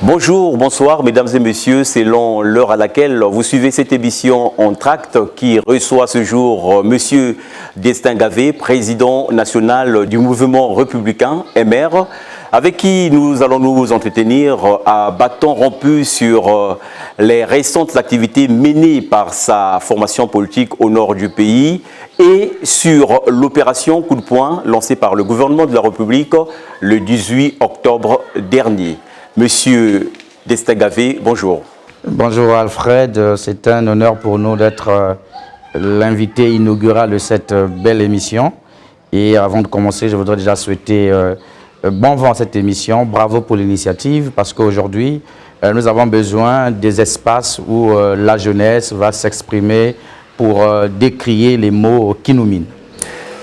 Bonjour, bonsoir mesdames et messieurs, selon l'heure à laquelle vous suivez cette émission en tract qui reçoit ce jour monsieur Destin Gavé, président national du mouvement républicain MR, avec qui nous allons nous entretenir à bâton rompu sur les récentes activités menées par sa formation politique au nord du pays et sur l'opération coup de poing lancée par le gouvernement de la République le 18 octobre dernier. Monsieur Destin Gavé, bonjour. Bonjour Alfred, c'est un honneur pour nous d'être l'invité inaugural de cette belle émission. Et avant de commencer, je voudrais déjà souhaiter bon vent à cette émission, bravo pour l'initiative, parce qu'aujourd'hui, nous avons besoin des espaces où la jeunesse va s'exprimer pour décrier les mots qui nous minent.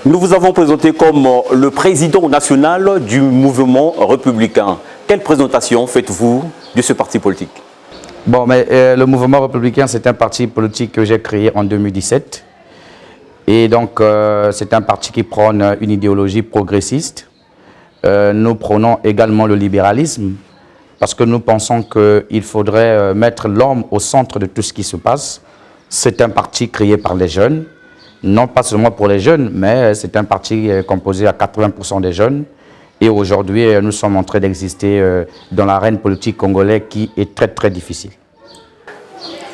Nous vous avons présenté comme le président national du mouvement républicain. Quelle présentation faites-vous de ce parti politique? Bon, mais le mouvement républicain, c'est un parti politique que j'ai créé en 2017. Et donc, c'est un parti qui prône une idéologie progressiste. Nous prônons également le libéralisme parce que nous pensons qu'il faudrait mettre l'homme au centre de tout ce qui se passe. C'est un parti créé par les jeunes, non pas seulement pour les jeunes, mais c'est un parti composé à 80% des jeunes. Et aujourd'hui, nous sommes en train d'exister dans l'arène politique congolaise qui est très très difficile.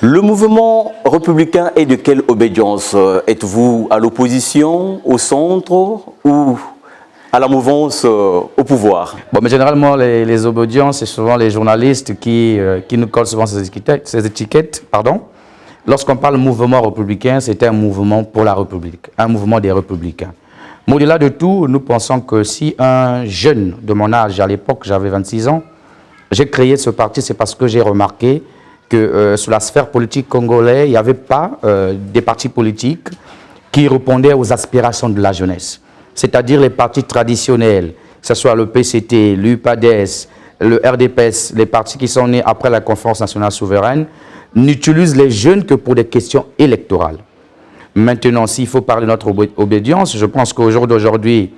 Le mouvement républicain est de quelle obédience? Êtes-vous à l'opposition, au centre ou à la mouvance au pouvoir? Bon, mais généralement, les obédiences, c'est souvent les journalistes qui nous collent souvent ces étiquettes. Lorsqu'on parle mouvement républicain, c'est un mouvement pour la République, un mouvement des républicains. Mais au-delà de tout, nous pensons que si un jeune de mon âge, à l'époque j'avais 26 ans, j'ai créé ce parti, c'est parce que j'ai remarqué que sur la sphère politique congolaise, il n'y avait pas des partis politiques qui répondaient aux aspirations de la jeunesse. C'est-à-dire les partis traditionnels, que ce soit le PCT, l'UPADES, le RDPS, les partis qui sont nés après la conférence nationale souveraine, n'utilisent les jeunes que pour des questions électorales. Maintenant, s'il faut parler de notre obédience, je pense qu'au jour d'aujourd'hui,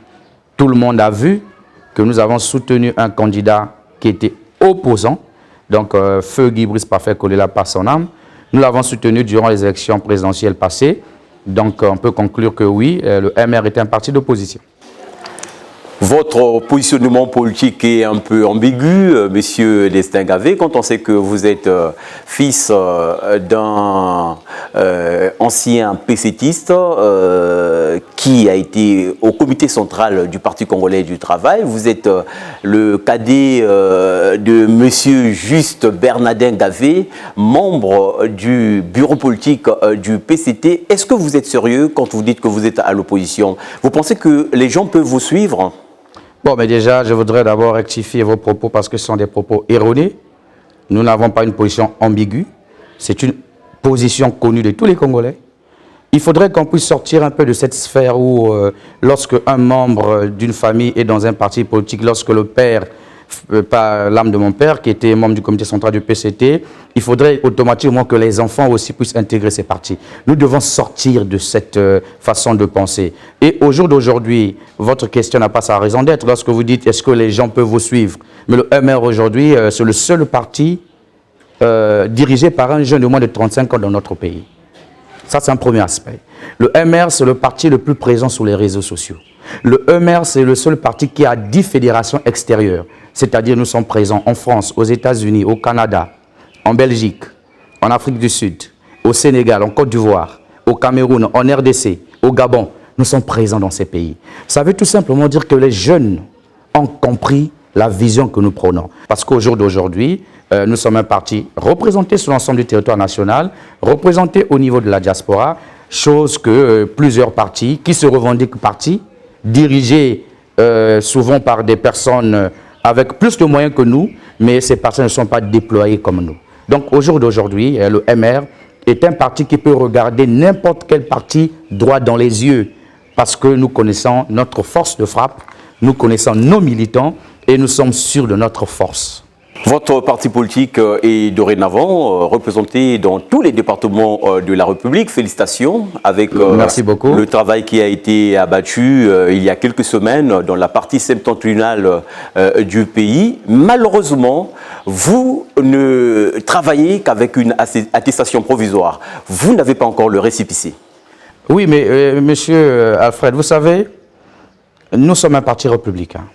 tout le monde a vu que nous avons soutenu un candidat qui était opposant, donc Feu Guy Brice Parfait Kolela par son âme. Nous l'avons soutenu durant les élections présidentielles passées, donc on peut conclure que oui, le MR est un parti d'opposition. Votre positionnement politique est un peu ambigu, monsieur Destin Gavé, quand on sait que vous êtes fils d'un ancien PCTiste qui a été au comité central du Parti congolais du travail. Vous êtes le cadet de monsieur Juste Bernardin Gavé, membre du bureau politique du PCT. Est-ce que vous êtes sérieux quand vous dites que vous êtes à l'opposition? Vous pensez que les gens peuvent vous suivre? Bon, mais déjà, je voudrais d'abord rectifier vos propos parce que ce sont des propos erronés. Nous n'avons pas une position ambiguë. C'est une position connue de tous les Congolais. Il faudrait qu'on puisse sortir un peu de cette sphère où, lorsque un membre d'une famille est dans un parti politique, lorsque le père, pas l'âme de mon père, qui était membre du comité central du PCT, il faudrait automatiquement que les enfants aussi puissent intégrer ces partis. Nous devons sortir de cette façon de penser. Et au jour d'aujourd'hui, votre question n'a pas sa raison d'être. Lorsque vous dites, est-ce que les gens peuvent vous suivre? Mais le MR aujourd'hui, c'est le seul parti dirigé par un jeune de moins de 35 ans dans notre pays. Ça, c'est un premier aspect. Le MR, c'est le parti le plus présent sur les réseaux sociaux. Le MR, c'est le seul parti qui a 10 fédérations extérieures. C'est-à-dire nous sommes présents en France, aux États-Unis, au Canada, en Belgique, en Afrique du Sud, au Sénégal, en Côte d'Ivoire, au Cameroun, en RDC, au Gabon. Nous sommes présents dans ces pays. Ça veut tout simplement dire que les jeunes ont compris la vision que nous prenons. Parce qu'au jour d'aujourd'hui, nous sommes un parti représenté sur l'ensemble du territoire national, représenté au niveau de la diaspora, chose que plusieurs partis qui se revendiquent partis, dirigés souvent par des personnes avec plus de moyens que nous, mais ces personnes ne sont pas déployées comme nous. Donc au jour d'aujourd'hui, le MR est un parti qui peut regarder n'importe quel parti droit dans les yeux, parce que nous connaissons notre force de frappe, nous connaissons nos militants et nous sommes sûrs de notre force. Votre parti politique est dorénavant représenté dans tous les départements de la République. Félicitations avec Merci beaucoup. Le travail qui a été abattu il y a quelques semaines dans la partie septentrionale du pays. Malheureusement, vous ne travaillez qu'avec une attestation provisoire. Vous n'avez pas encore le récépissé. Oui, mais monsieur Alfred, vous savez, nous sommes un parti républicain.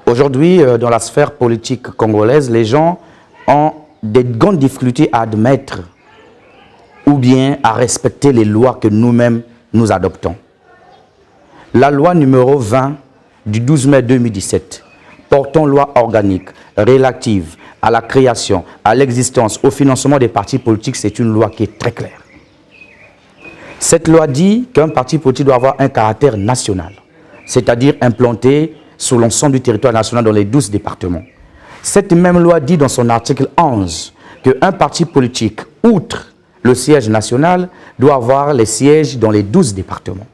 Aujourd'hui, dans la sphère politique congolaise, les gens ont des grandes difficultés à admettre ou bien à respecter les lois que nous-mêmes nous adoptons. La loi numéro 20 du 12 mai 2017, portant loi organique relative à la création, à l'existence, au financement des partis politiques, c'est une loi qui est très claire. Cette loi dit qu'un parti politique doit avoir un caractère national, c'est-à-dire implanté sur l'ensemble du territoire national dans les 12 départements. Cette même loi dit dans son article 11 qu'un parti politique, outre le siège national, doit avoir les sièges dans les 12 départements.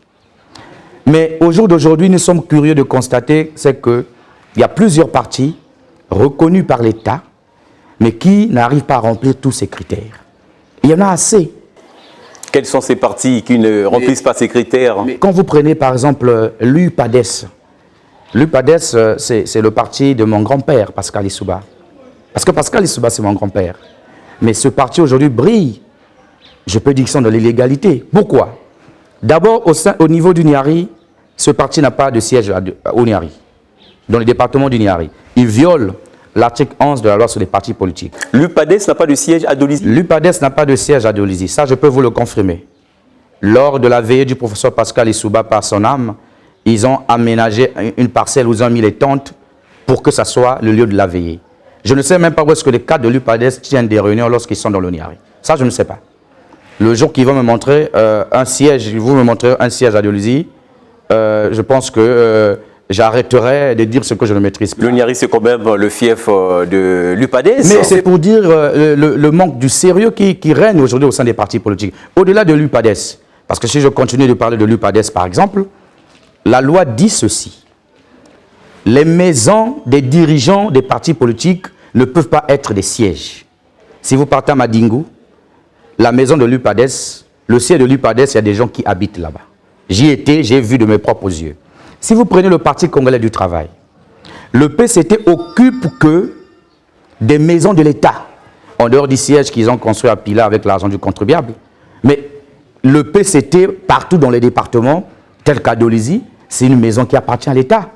Mais au jour d'aujourd'hui, nous sommes curieux de constater qu'il y a plusieurs partis reconnus par l'État, mais qui n'arrivent pas à remplir tous ces critères. Il y en a assez. Quels sont ces partis qui ne remplissent pas ces critères? Quand vous prenez par exemple l'UPADES, l'UPADES, c'est le parti de mon grand-père, Pascal Lissouba. Parce que Pascal Lissouba, c'est mon grand-père. Mais ce parti aujourd'hui brille. Je peux dire qu'ils sont dans l'illégalité. Pourquoi? D'abord, au niveau du Niari, ce parti n'a pas de siège au Niari, dans le département du Niari. Il viole l'article 11 de la loi sur les partis politiques. L'UPADES n'a pas de siège à Dolisie? L'UPADES n'a pas de siège à Dolisie. Ça, je peux vous le confirmer. Lors de la veillée du professeur Pascal Lissouba par son âme, ils ont aménagé une parcelle où ils ont mis les tentes pour que ça soit le lieu de la veillée. Je ne sais même pas où est-ce que les cadres de l'UPADES tiennent des réunions lorsqu'ils sont dans le Niari. Ça, je ne sais pas. Le jour qu'ils vont me montrer un siège, vous me montrez un siège à Dolisie, je pense que j'arrêterai de dire ce que je ne maîtrise pas. Le Niari, c'est quand même le fief de l'UPADES. Mais c'est pour dire le manque du sérieux qui règne aujourd'hui au sein des partis politiques. Au-delà de l'UPADES, parce que si je continue de parler de l'UPADES par exemple, la loi dit ceci. Les maisons des dirigeants des partis politiques ne peuvent pas être des sièges. Si vous partez à Madingou, la maison de l'UPADES, le siège de l'UPADES, il y a des gens qui habitent là-bas. J'y étais, j'ai vu de mes propres yeux. Si vous prenez le Parti congolais du travail, le PCT occupe que des maisons de l'État, en dehors du siège qu'ils ont construit à Pila avec l'argent du contribuable. Mais le PCT, partout dans les départements, tel qu'à Dolisie, c'est une maison qui appartient à l'État,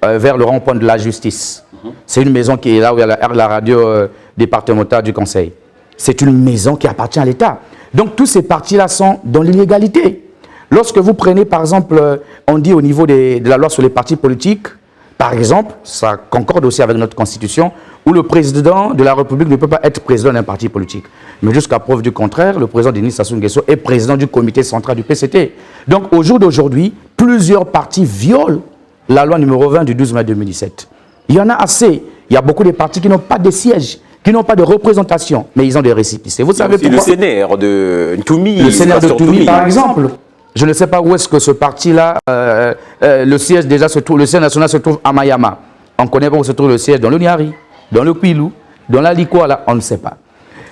vers le rond-point de la justice. C'est une maison qui est là où il y a la radio départementale du Conseil. C'est une maison qui appartient à l'État. Donc tous ces partis-là sont dans l'illégalité. Lorsque vous prenez, par exemple, on dit au niveau de la loi sur les partis politiques, par exemple, ça concorde aussi avec notre Constitution, où le président de la République ne peut pas être président d'un parti politique. Mais jusqu'à preuve du contraire, le président Denis Sassou Nguesso est président du comité central du PCT. Donc au jour d'aujourd'hui, plusieurs partis violent la loi numéro 20 du 12 mai 2017. Il y en a assez. Il y a beaucoup de partis qui n'ont pas de siège, qui n'ont pas de représentation, mais ils ont des récépissés. Vous savez pourquoi? Le CNR de Ntoumi. Le CNR de Ntoumi, par exemple. Je ne sais pas où est-ce que ce parti-là, le siège déjà se trouve, le siège national se trouve à Mayama. On ne connaît pas où se trouve le siège, dans le Niari, dans le Pilou, dans la Likwala, on ne sait pas.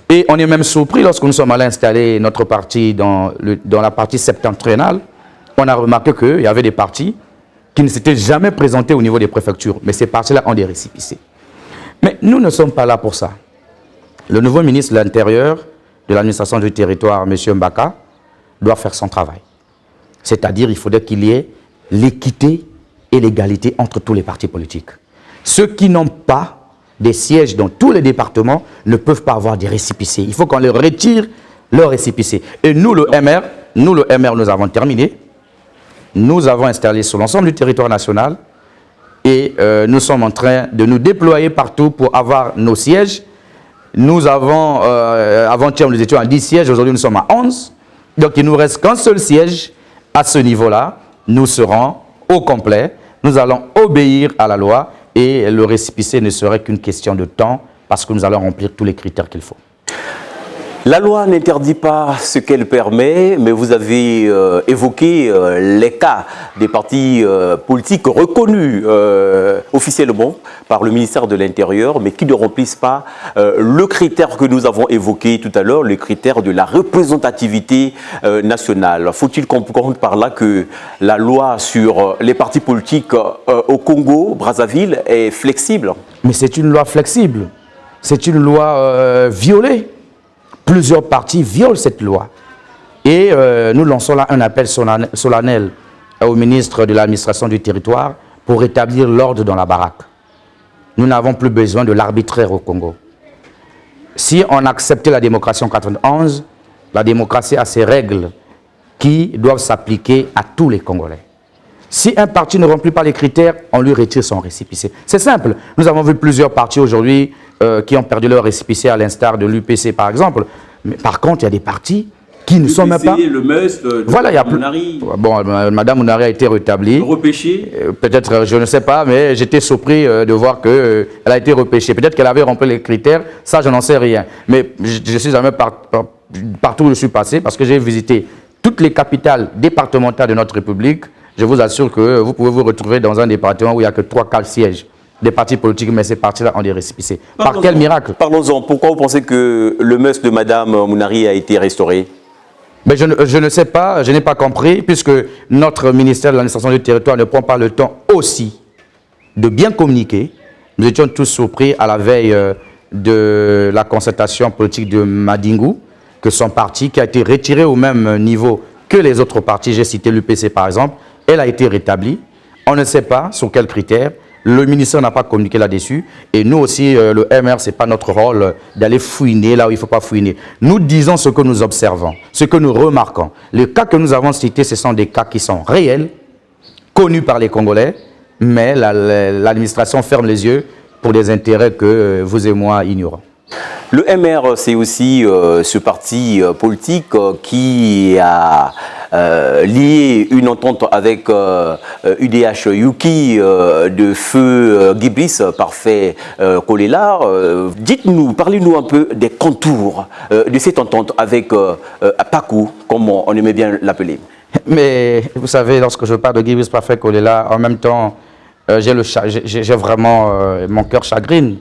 Et on est même surpris lorsque nous sommes allés installer notre parti dans la partie septentrionale, on a remarqué qu'il y avait des partis qui ne s'étaient jamais présentés au niveau des préfectures. Mais ces partis-là ont des récépissés. Mais nous ne sommes pas là pour ça. Le nouveau ministre de l'Intérieur, de l'administration du territoire, M. Mbaka, doit faire son travail. C'est-à-dire qu'il faudrait qu'il y ait l'équité et l'égalité entre tous les partis politiques. Ceux qui n'ont pas des sièges dans tous les départements ne peuvent pas avoir des récépissés. Il faut qu'on leur retire leurs récépissés. Et nous, le MR, nous avons terminé. Nous avons installé sur l'ensemble du territoire national Et nous sommes en train de nous déployer partout pour avoir nos sièges. Nous avons, avant-hier, nous étions à 10 sièges, aujourd'hui nous sommes à 11. Donc il ne nous reste qu'un seul siège à ce niveau-là. Nous serons au complet. Nous allons obéir à la loi et le récépissé ne serait qu'une question de temps parce que nous allons remplir tous les critères qu'il faut. La loi n'interdit pas ce qu'elle permet, mais vous avez évoqué les cas des partis politiques reconnus officiellement par le ministère de l'Intérieur, mais qui ne remplissent pas le critère que nous avons évoqué tout à l'heure, le critère de la représentativité nationale. Faut-il comprendre par là que la loi sur les partis politiques au Congo, Brazzaville, est flexible? Mais c'est une loi flexible, c'est une loi violée. Plusieurs partis violent cette loi. Et nous lançons là un appel solennel au ministre de l'administration du territoire pour rétablir l'ordre dans la baraque. Nous n'avons plus besoin de l'arbitraire au Congo. Si on acceptait la démocratie en 1991, la démocratie a ses règles qui doivent s'appliquer à tous les Congolais. Si un parti ne remplit pas les critères, on lui retire son récépissé. C'est simple. Nous avons vu plusieurs partis aujourd'hui qui ont perdu leur récépissé, à l'instar de l'UPC par exemple. Mais par contre, il y a des partis qui ne sont même pas... Le MUS, voilà, il y a plus... Bon, Madame Mounari a été rétablie. Repêchée. Peut-être, je ne sais pas, mais j'étais surpris de voir qu'elle a été repêchée. Peut-être qu'elle avait rempli les critères, ça je n'en sais rien. Mais je suis jamais partout où je suis passé parce que j'ai visité toutes les capitales départementales de notre République. Je vous assure que vous pouvez vous retrouver dans un département où il n'y a que 3-4 sièges des partis politiques, mais ces partis-là ont des récépissés. Par quel miracle? Parlons-en. Pourquoi vous pensez que le MUS de Mme Mounari a été restauré? Mais je ne sais pas, je n'ai pas compris, puisque notre ministère de l'administration du territoire ne prend pas le temps aussi de bien communiquer. Nous étions tous surpris à la veille de la concertation politique de Madingou, que son parti, qui a été retiré au même niveau que les autres partis, j'ai cité l'UPC par exemple, elle a été rétablie. On ne sait pas sur quels critères. Le ministère n'a pas communiqué là-dessus. Et nous aussi, le MR, ce n'est pas notre rôle d'aller fouiner là où il ne faut pas fouiner. Nous disons ce que nous observons, ce que nous remarquons. Les cas que nous avons cités, ce sont des cas qui sont réels, connus par les Congolais, mais l'administration ferme les yeux pour des intérêts que vous et moi ignorons. Le MR, c'est aussi ce parti politique qui a lié une entente avec UDH Yuki de feu Gibris Parfait Kolela. Dites-nous, parlez-nous un peu des contours de cette entente avec Pakou, comme on aimait bien l'appeler. Mais vous savez, lorsque je parle de Gibris Parfait Kolela, en même temps, j'ai vraiment mon cœur chagrine.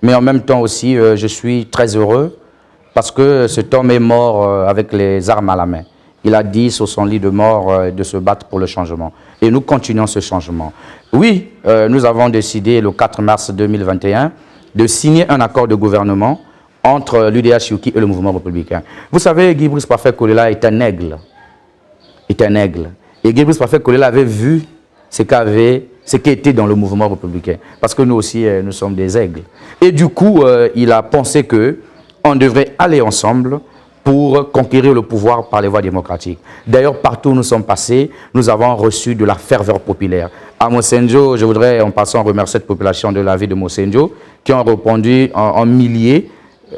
Mais en même temps aussi, je suis très heureux parce que cet homme est mort avec les armes à la main. Il a dit sur son lit de mort de se battre pour le changement. Et nous continuons ce changement. Oui, nous avons décidé le 4 mars 2021 de signer un accord de gouvernement entre l'UDH Yuki et le mouvement républicain. Vous savez, Gibris Parfait Kolela est un aigle. Est un aigle. Et Gibris Parfait Kolela avait vu ce qui était dans le mouvement républicain. Parce que nous aussi, nous sommes des aigles. Et du coup, il a pensé qu'on devrait aller ensemble pour conquérir le pouvoir par les voies démocratiques. D'ailleurs, partout où nous sommes passés, nous avons reçu de la ferveur populaire. À Mosenjo, je voudrais en passant remercier cette population de la ville de Mosenjo qui ont répondu en milliers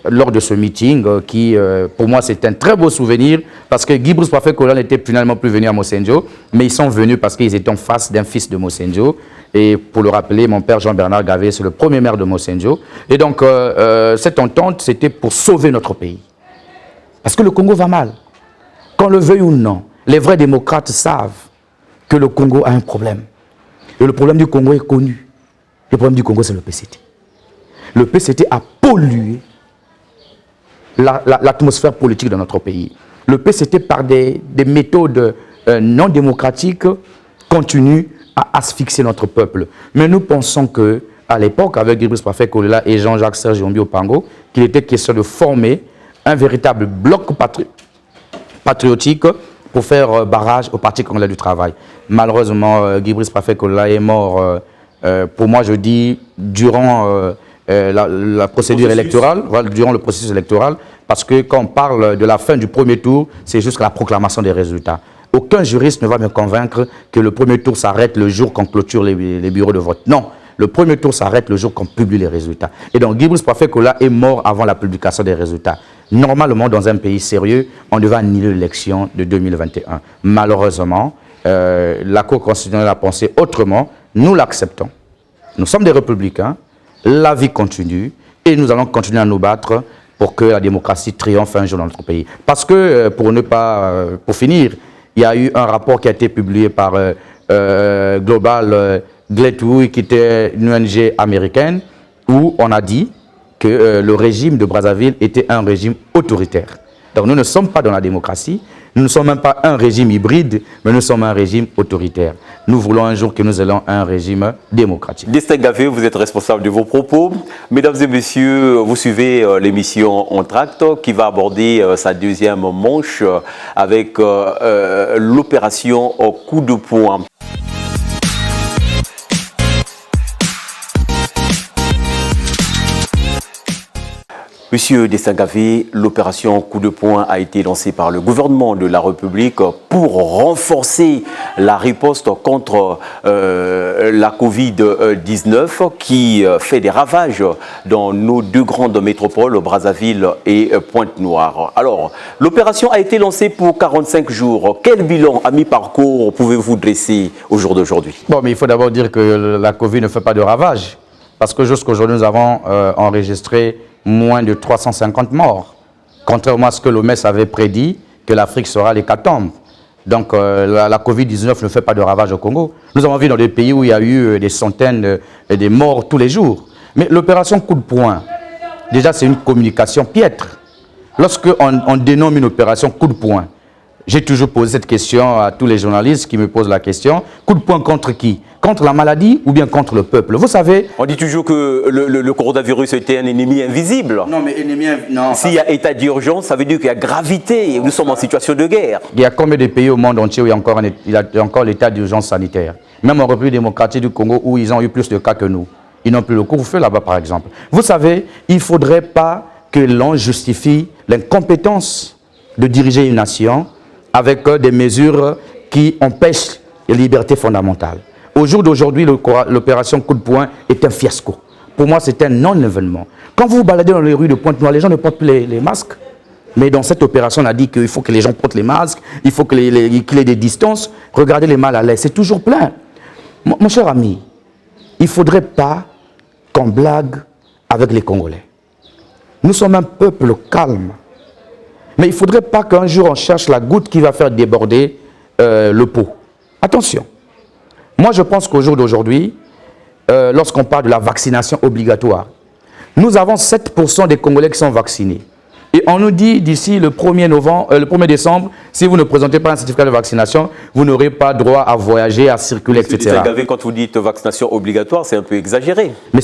lors de ce meeting qui, pour moi, c'est un très beau souvenir parce que Gibris Parfait Kolela n'était finalement plus venu à Mosenjo, mais ils sont venus parce qu'ils étaient en face d'un fils de Mosenjo. Et pour le rappeler, mon père Jean-Bernard Gavé, c'est le premier maire de Mosenjo. Et donc, cette entente, c'était pour sauver notre pays. Parce que le Congo va mal. Qu'on le veuille ou non, les vrais démocrates savent que le Congo a un problème. Et le problème du Congo est connu. Le problème du Congo, c'est le PCT. Le PCT a pollué l'atmosphère politique de notre pays. Le PCT, par des méthodes non démocratiques, continue à asphyxier notre peuple. Mais nous pensons qu'à l'époque, avec Gibris Parfait Kolela et Jean-Jacques Serge Yombi Opango, qu'il était question de former un véritable bloc patriotique pour faire barrage au Parti congolais du travail. Malheureusement, Gibris Parfait Kolela est mort, pour moi je dis, durant la procédure électorale, voilà, durant le processus électoral, parce que quand on parle de la fin du premier tour, c'est juste la proclamation des résultats. Aucun juriste ne va me convaincre que le premier tour s'arrête le jour qu'on clôture les bureaux de vote. Non, le premier tour s'arrête le jour qu'on publie les résultats. Et donc, Guy Brice Kola est mort avant la publication des résultats. Normalement, dans un pays sérieux, on devait annuler l'élection de 2021. Malheureusement, la Cour constitutionnelle a pensé autrement. Nous l'acceptons. Nous sommes des républicains. La vie continue. Et nous allons continuer à nous battre pour que la démocratie triomphe un jour dans notre pays. Parce que, pour finir, il y a eu un rapport qui a été publié par Global Gateway, qui était une ONG américaine, où on a dit que le régime de Brazzaville était un régime autoritaire. Donc nous ne sommes pas dans la démocratie, nous ne sommes même pas un régime hybride, mais nous sommes un régime autoritaire. Nous voulons un jour que nous ayons un régime démocratique. Destin Gavé, vous êtes responsable de vos propos. Mesdames et messieurs, vous suivez l'émission Entracte qui va aborder sa deuxième manche avec l'opération au coup de poing. Monsieur Destin Gavé, l'opération coup de poing a été lancée par le gouvernement de la République pour renforcer la riposte contre la Covid-19 qui fait des ravages dans nos deux grandes métropoles, Brazzaville et Pointe-Noire. Alors, l'opération a été lancée pour 45 jours. Quel bilan à mi-parcours pouvez-vous dresser au jour d'aujourd'hui? Bon, mais il faut d'abord dire que la Covid ne fait pas de ravages. Parce que jusqu'à aujourd'hui, nous avons enregistré moins de 350 morts, contrairement à ce que l'OMS avait prédit, que l'Afrique sera l'hécatombe. Donc la Covid-19 ne fait pas de ravages au Congo. Nous avons vu dans des pays où il y a eu des centaines de morts tous les jours. Mais l'opération coup de poing, déjà c'est une communication piètre. Lorsqu'on dénomme une opération coup de poing, j'ai toujours posé cette question à tous les journalistes qui me posent la question. Coup de poing contre qui? Contre la maladie ou bien contre le peuple? Vous savez... On dit toujours que le coronavirus était un ennemi invisible. Non, mais ennemi... Non. S'il y a état d'urgence, ça veut dire qu'il y a gravité. Nous sommes en situation de guerre. Il y a combien de pays au monde entier où il y a encore l'état d'urgence sanitaire? Même en République démocratique du Congo où ils ont eu plus de cas que nous. Ils n'ont plus le couvre-feu là-bas, par exemple. Vous savez, il ne faudrait pas que l'on justifie l'incompétence de diriger une nation avec des mesures qui empêchent les libertés fondamentales. Au jour d'aujourd'hui, l'opération coup de poing est un fiasco. Pour moi, c'est un non-événement. Quand vous vous baladez dans les rues de Pointe-Noire, les gens ne portent plus les masques. Mais dans cette opération, on a dit qu'il faut que les gens portent les masques, il faut qu'il y ait des distances. Regardez les mal à l'aise, c'est toujours plein. Mon cher ami, il ne faudrait pas qu'on blague avec les Congolais. Nous sommes un peuple calme. Mais il ne faudrait pas qu'un jour on cherche la goutte qui va faire déborder le pot. Attention. Moi, je pense qu'au jour d'aujourd'hui, lorsqu'on parle de la vaccination obligatoire, nous avons 7% des Congolais qui sont vaccinés. Et on nous dit d'ici le 1er décembre, si vous ne présentez pas un certificat de vaccination, vous n'aurez pas droit à voyager, à circuler, etc. Quand vous dites vaccination obligatoire, c'est un peu exagéré. Mais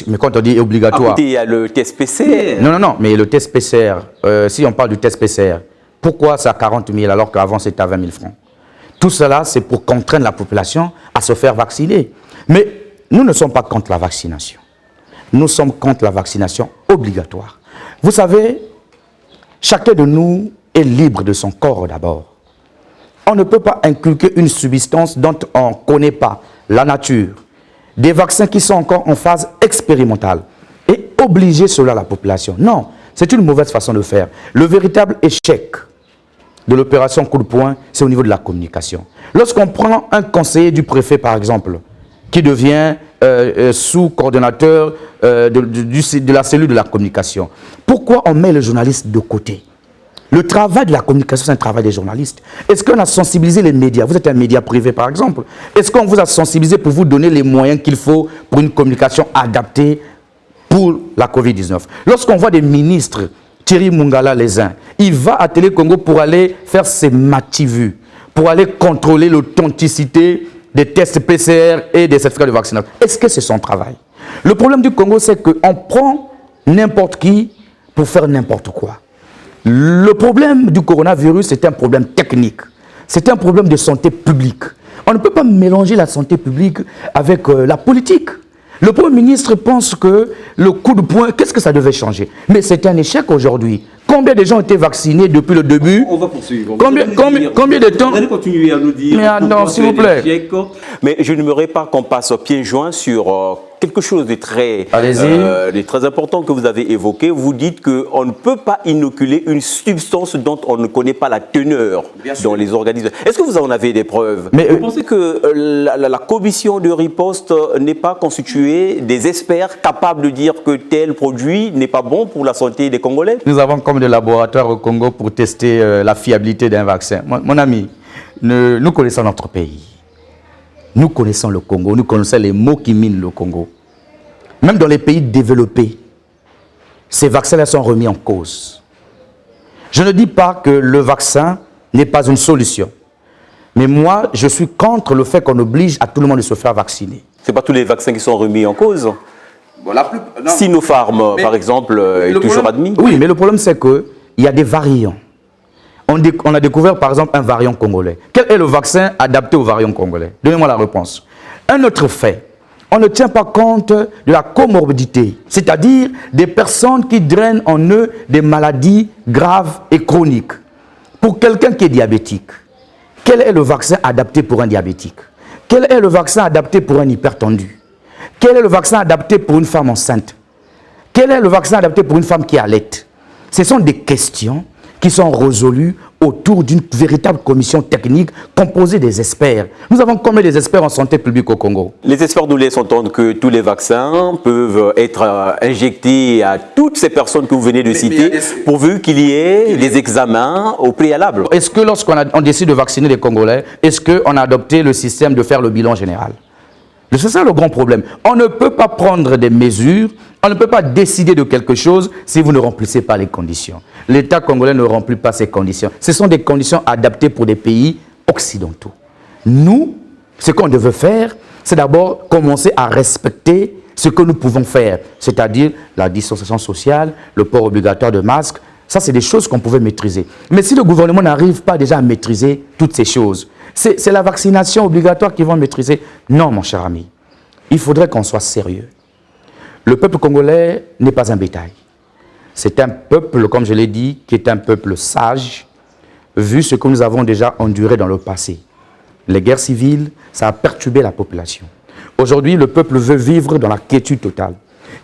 mais quand on dit obligatoire... Écoutez, il y a le test PCR. Non, mais le test PCR, si on parle du test PCR, pourquoi c'est à 40 000 alors qu'avant c'était à 20 000 francs? Tout cela, c'est pour contraindre la population à se faire vacciner. Mais nous ne sommes pas contre la vaccination. Nous sommes contre la vaccination obligatoire. Vous savez, chacun de nous est libre de son corps d'abord. On ne peut pas inculquer une substance dont on ne connaît pas la nature. Des vaccins qui sont encore en phase expérimentale. Et obliger cela à la population. Non, c'est une mauvaise façon de faire. Le véritable échec de l'opération coup de poing, c'est au niveau de la communication. Lorsqu'on prend un conseiller du préfet, par exemple, qui devient sous-coordonnateur de la cellule de la communication, pourquoi on met le journaliste de côté? Le travail de la communication, c'est un travail des journalistes. Est-ce qu'on a sensibilisé les médias? Vous êtes un média privé, par exemple. Est-ce qu'on vous a sensibilisé pour vous donner les moyens qu'il faut pour une communication adaptée pour la Covid-19? Lorsqu'on voit des ministres, Thierry Mungala les uns, il va à Télé Congo pour aller faire ses mativues, pour aller contrôler l'authenticité des tests PCR et des certificats de vaccination. Est-ce que c'est son travail? Le problème du Congo, c'est qu'on prend n'importe qui pour faire n'importe quoi. Le problème du coronavirus, c'est un problème technique. C'est un problème de santé publique. On ne peut pas mélanger la santé publique avec la politique. Le Premier ministre pense que le coup de poing, qu'est-ce que ça devait changer? Mais c'est un échec aujourd'hui. Combien de gens ont été vaccinés depuis le début? On va poursuivre. Combien de temps? Vous allez continuer à nous dire. Mais attends, s'il vous plaît. Mais je n'aimerais pas qu'on passe pieds joints sur quelque chose de très important que vous avez évoqué. Vous dites qu'on ne peut pas inoculer une substance dont on ne connaît pas la teneur dans les organismes. Est-ce que vous en avez des preuves? Vous pensez que la commission de riposte n'est pas constituée des experts capables de dire que tel produit n'est pas bon pour la santé des Congolais? Nous avons comme des laboratoires au Congo pour tester la fiabilité d'un vaccin. Mon ami, nous connaissons notre pays. Nous connaissons le Congo, nous connaissons les maux qui minent le Congo. Même dans les pays développés, ces vaccins-là sont remis en cause. Je ne dis pas que le vaccin n'est pas une solution. Mais moi, je suis contre le fait qu'on oblige à tout le monde de se faire vacciner. Ce n'est pas tous les vaccins qui sont remis en cause. Bon, Sinopharm, par exemple, est toujours admis. Oui, mais le problème, c'est qu'il y a des variants. On a découvert, par exemple, un variant congolais. Quel est le vaccin adapté au variant congolais? Donnez-moi la réponse. Un autre fait, on ne tient pas compte de la comorbidité, c'est-à-dire des personnes qui drainent en eux des maladies graves et chroniques. Pour quelqu'un qui est diabétique, quel est le vaccin adapté pour un diabétique? Quel est le vaccin adapté pour un hypertendu? Quel est le vaccin adapté pour une femme enceinte? Quel est le vaccin adapté pour une femme qui allaite? Ce sont des questions qui sont résolues autour d'une véritable commission technique composée des experts. Nous avons combien des experts en santé publique au Congo? Les experts nous laissent entendre que tous les vaccins peuvent être injectés à toutes ces personnes que vous venez de citer, pourvu qu'il y ait des examens au préalable. Est-ce que lorsqu'on décide de vacciner les Congolais, est-ce qu'on a adopté le système de faire le bilan général? C'est ça le grand problème. On ne peut pas prendre des mesures, on ne peut pas décider de quelque chose si vous ne remplissez pas les conditions. L'État congolais ne remplit pas ces conditions. Ce sont des conditions adaptées pour des pays occidentaux. Nous, ce qu'on devait faire, c'est d'abord commencer à respecter ce que nous pouvons faire, c'est-à-dire la distanciation sociale, le port obligatoire de masques. Ça, c'est des choses qu'on pouvait maîtriser. Mais si le gouvernement n'arrive pas déjà à maîtriser toutes ces choses, c'est la vaccination obligatoire qu'ils vont maîtriser. Non, mon cher ami, il faudrait qu'on soit sérieux. Le peuple congolais n'est pas un bétail. C'est un peuple, comme je l'ai dit, qui est un peuple sage, vu ce que nous avons déjà enduré dans le passé. Les guerres civiles, ça a perturbé la population. Aujourd'hui, le peuple veut vivre dans la quiétude totale.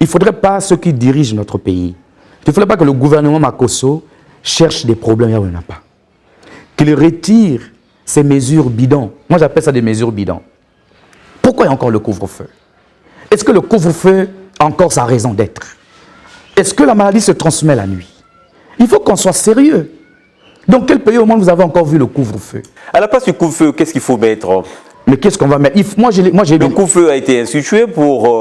Il ne faudrait pas ceux qui dirigent notre pays. Il ne faudrait pas que le gouvernement Makosso cherche des problèmes là où il n'y en a pas. Qu'il retire ces mesures bidons. Moi, j'appelle ça des mesures bidons. Pourquoi il y a encore le couvre-feu? Est-ce que le couvre-feu a encore sa raison d'être? Est-ce que la maladie se transmet la nuit? Il faut qu'on soit sérieux. Dans quel pays au monde vous avez encore vu le couvre-feu? À la place du couvre-feu, qu'est-ce qu'il faut mettre? Mais qu'est-ce qu'on va mettre? Le couvre-feu a été institué pour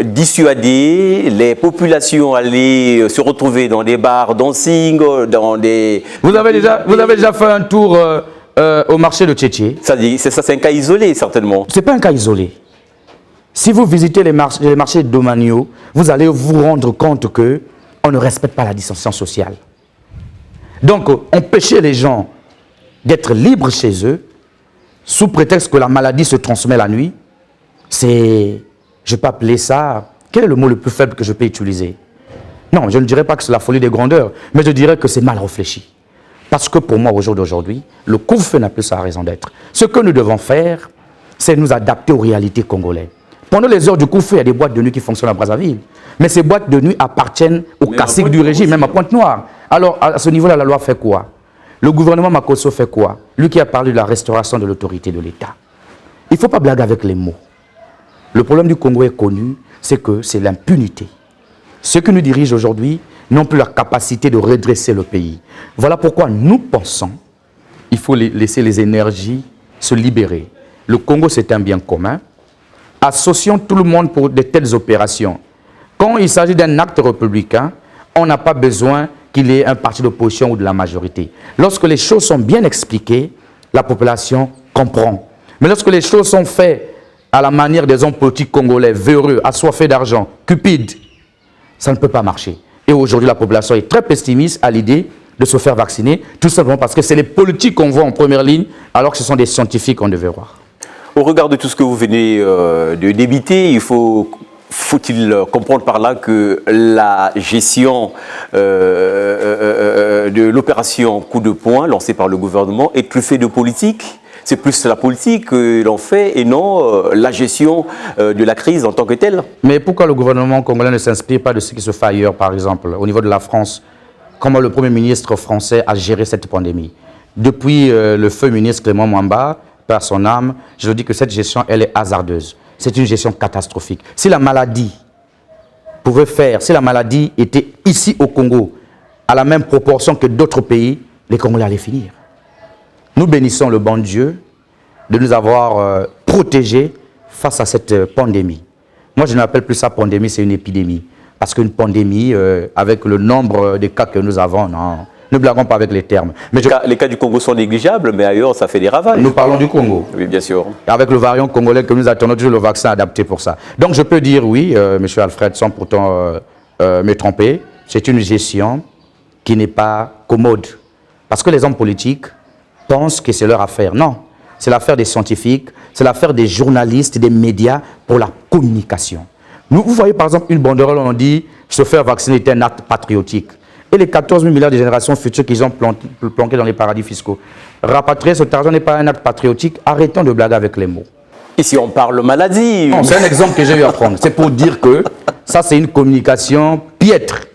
dissuader les populations à aller se retrouver dans des bars, dancing, dans des... Vous avez déjà fait un tour au marché de Tchétché? C'est un cas isolé, certainement. Ce n'est pas un cas isolé. Si vous visitez les marchés de Domagno, vous allez vous rendre compte qu'on ne respecte pas la distanciation sociale. Donc, empêcher les gens d'être libres chez eux, sous prétexte que la maladie se transmet la nuit, c'est, je peux appeler ça, quel est le mot le plus faible que je peux utiliser? Non, je ne dirais pas que c'est la folie des grandeurs, mais je dirais que c'est mal réfléchi. Parce que pour moi, au jour d'aujourd'hui, le couvre-feu n'a plus sa raison d'être. Ce que nous devons faire, c'est nous adapter aux réalités congolaises. Pendant les heures du couvre-feu, il y a des boîtes de nuit qui fonctionnent à Brazzaville. Mais ces boîtes de nuit appartiennent aux caciques du régime, même à Pointe-Noire. Alors, à ce niveau-là, la loi fait quoi? Le gouvernement Makosso fait quoi? Lui qui a parlé de la restauration de l'autorité de l'État. Il ne faut pas blaguer avec les mots. Le problème du Congo est connu, c'est que c'est l'impunité. Ceux qui nous dirigent aujourd'hui n'ont plus la capacité de redresser le pays. Voilà pourquoi nous pensons qu'il faut laisser les énergies se libérer. Le Congo, c'est un bien commun. Associons tout le monde pour de telles opérations. Quand il s'agit d'un acte républicain, on n'a pas besoin qu'il y ait un parti d'opposition ou de la majorité. Lorsque les choses sont bien expliquées, la population comprend. Mais lorsque les choses sont faites à la manière des hommes politiques congolais, véreux, assoiffés d'argent, cupides, ça ne peut pas marcher. Et aujourd'hui, la population est très pessimiste à l'idée de se faire vacciner, tout simplement parce que c'est les politiques qu'on voit en première ligne, alors que ce sont des scientifiques qu'on devait voir. Au regard de tout ce que vous venez de débiter, il faut Faut-il comprendre par là que la gestion de l'opération coup de poing lancée par le gouvernement est truffée de politique? C'est plus la politique que l'on fait et non la gestion de la crise en tant que telle. Mais pourquoi le gouvernement congolais ne s'inspire pas de ce qui se fait ailleurs, par exemple, au niveau de la France? Comment le Premier ministre français a géré cette pandémie? Depuis le feu ministre Clément Mwamba, par son âme, je dis que cette gestion, elle est hasardeuse. C'est une gestion catastrophique. Si la maladie pouvait faire, si la maladie était ici au Congo, à la même proportion que d'autres pays, les Congolais allaient finir. Nous bénissons le bon Dieu de nous avoir protégés face à cette pandémie. Moi, je n'appelle plus ça pandémie, c'est une épidémie. Parce qu'une pandémie, avec le nombre de cas que nous avons, non, ne blaguons pas avec les termes. Mais les cas du Congo sont négligeables, mais ailleurs, ça fait des ravages. Nous parlons du Congo. Oui, bien sûr. Avec le variant congolais que nous attendons toujours le vaccin adapté pour ça. Donc, je peux dire oui, M. Alfred, sans pourtant me tromper, c'est une gestion qui n'est pas commode. Parce que les hommes politiques pensent que c'est leur affaire. Non, c'est l'affaire des scientifiques, c'est l'affaire des journalistes, des médias pour la communication. Vous voyez par exemple une banderole, on dit se faire vacciner est un acte patriotique. Et les 14 000 milliards de générations futures qu'ils ont planqués dans les paradis fiscaux. Rapatrier cet argent n'est pas un acte patriotique. Arrêtons de blaguer avec les mots. Ici, on parle maladie. C'est un exemple que j'ai eu à prendre. C'est pour dire que ça, c'est une communication piètre.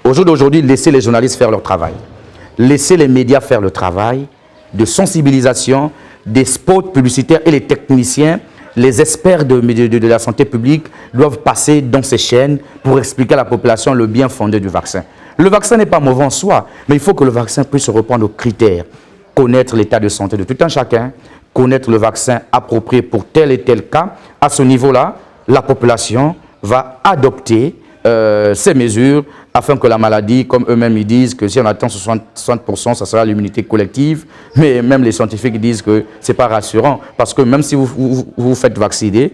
Au jour d'aujourd'hui, laissez les journalistes faire leur travail. Laissez les médias faire le travail de sensibilisation, des spots publicitaires et les techniciens, les experts de la santé publique doivent passer dans ces chaînes pour expliquer à la population le bien fondé du vaccin. Le vaccin n'est pas mauvais en soi, mais il faut que le vaccin puisse répondre aux critères. Connaître l'état de santé de tout un chacun, connaître le vaccin approprié pour tel et tel cas. À ce niveau-là, la population va adopter ces mesures afin que la maladie, comme eux-mêmes ils disent que si on atteint 60%, ça sera l'immunité collective. Mais même les scientifiques disent que ce n'est pas rassurant parce que même si vous faites vacciner,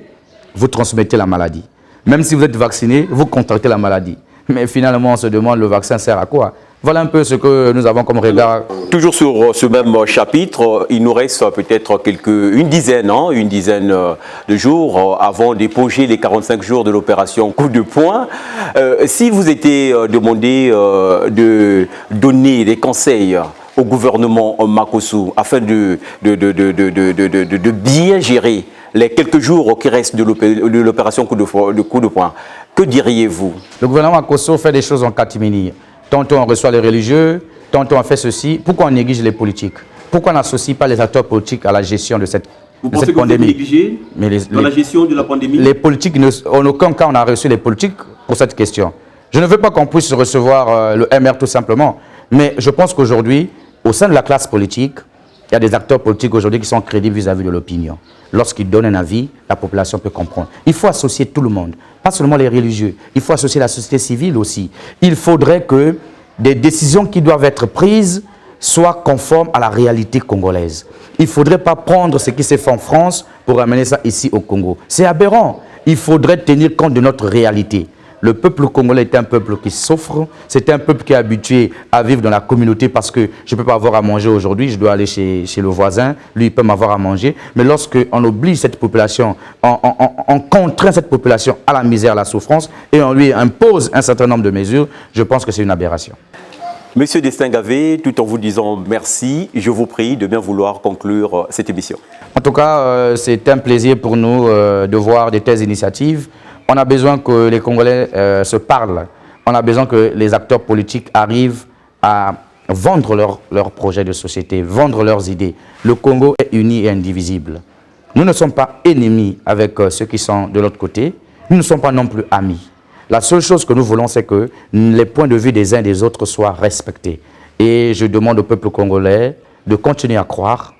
vous transmettez la maladie. Même si vous êtes vacciné, vous contractez la maladie. Mais finalement, on se demande le vaccin sert à quoi? Voilà un peu ce que nous avons comme regard. Toujours sur ce même chapitre, il nous reste peut-être une dizaine de jours avant d'épauger les 45 jours de l'opération coup de poing. Si vous étiez demandé de donner des conseils au gouvernement Makossou afin de bien gérer les quelques jours qui restent de l'opération coup de poing, que diriez-vous? Le gouvernement Makossou fait des choses en catimini. Tantôt on reçoit les religieux, tantôt on fait ceci. Pourquoi on néglige les politiques? Pourquoi on n'associe pas les acteurs politiques à la gestion de cette pandémie? Vous pensez que vous êtes négligé dans la gestion de la pandémie? Les politiques, en aucun cas on a reçu les politiques pour cette question. Je ne veux pas qu'on puisse recevoir le MR tout simplement, mais je pense qu'aujourd'hui, au sein de la classe politique, il y a des acteurs politiques aujourd'hui qui sont crédibles vis-à-vis de l'opinion. Lorsqu'ils donnent un avis, la population peut comprendre. Il faut associer tout le monde, pas seulement les religieux. Il faut associer la société civile aussi. Il faudrait que des décisions qui doivent être prises soient conformes à la réalité congolaise. Il ne faudrait pas prendre ce qui s'est fait en France pour amener ça ici au Congo. C'est aberrant. Il faudrait tenir compte de notre réalité. Le peuple congolais est un peuple qui souffre, c'est un peuple qui est habitué à vivre dans la communauté parce que je ne peux pas avoir à manger aujourd'hui, je dois aller chez le voisin, lui il peut m'avoir à manger. Mais lorsqu'on oblige cette population, on contraint cette population à la misère, à la souffrance et on lui impose un certain nombre de mesures, je pense que c'est une aberration. Monsieur Destin-Gavé, tout en vous disant merci, je vous prie de bien vouloir conclure cette émission. En tout cas, c'est un plaisir pour nous de voir de telles initiatives. On a besoin que les Congolais se parlent. On a besoin que les acteurs politiques arrivent à vendre leurs projets de société, vendre leurs idées. Le Congo est uni et indivisible. Nous ne sommes pas ennemis avec ceux qui sont de l'autre côté. Nous ne sommes pas non plus amis. La seule chose que nous voulons, c'est que les points de vue des uns et des autres soient respectés. Et je demande au peuple congolais de continuer à croire.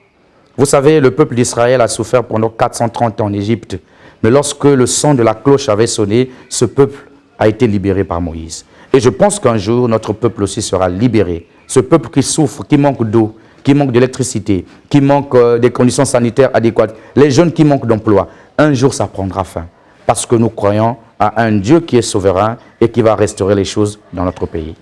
Vous savez, le peuple d'Israël a souffert pendant 430 ans en Égypte. Mais lorsque le son de la cloche avait sonné, ce peuple a été libéré par Moïse. Et je pense qu'un jour, notre peuple aussi sera libéré. Ce peuple qui souffre, qui manque d'eau, qui manque d'électricité, qui manque des conditions sanitaires adéquates, les jeunes qui manquent d'emploi, un jour ça prendra fin. Parce que nous croyons à un Dieu qui est souverain et qui va restaurer les choses dans notre pays.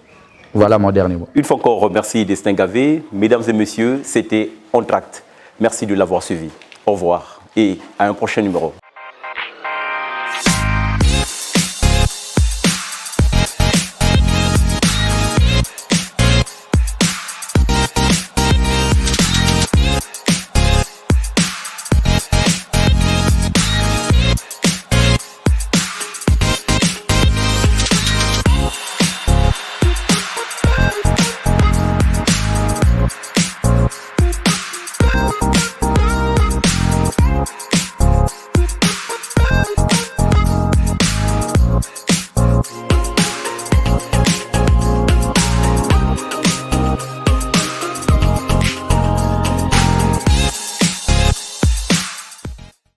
Voilà mon dernier mot. Une fois encore, merci Destin-Gavé. Mesdames et messieurs, c'était Entracte. Merci de l'avoir suivi. Au revoir et à un prochain numéro.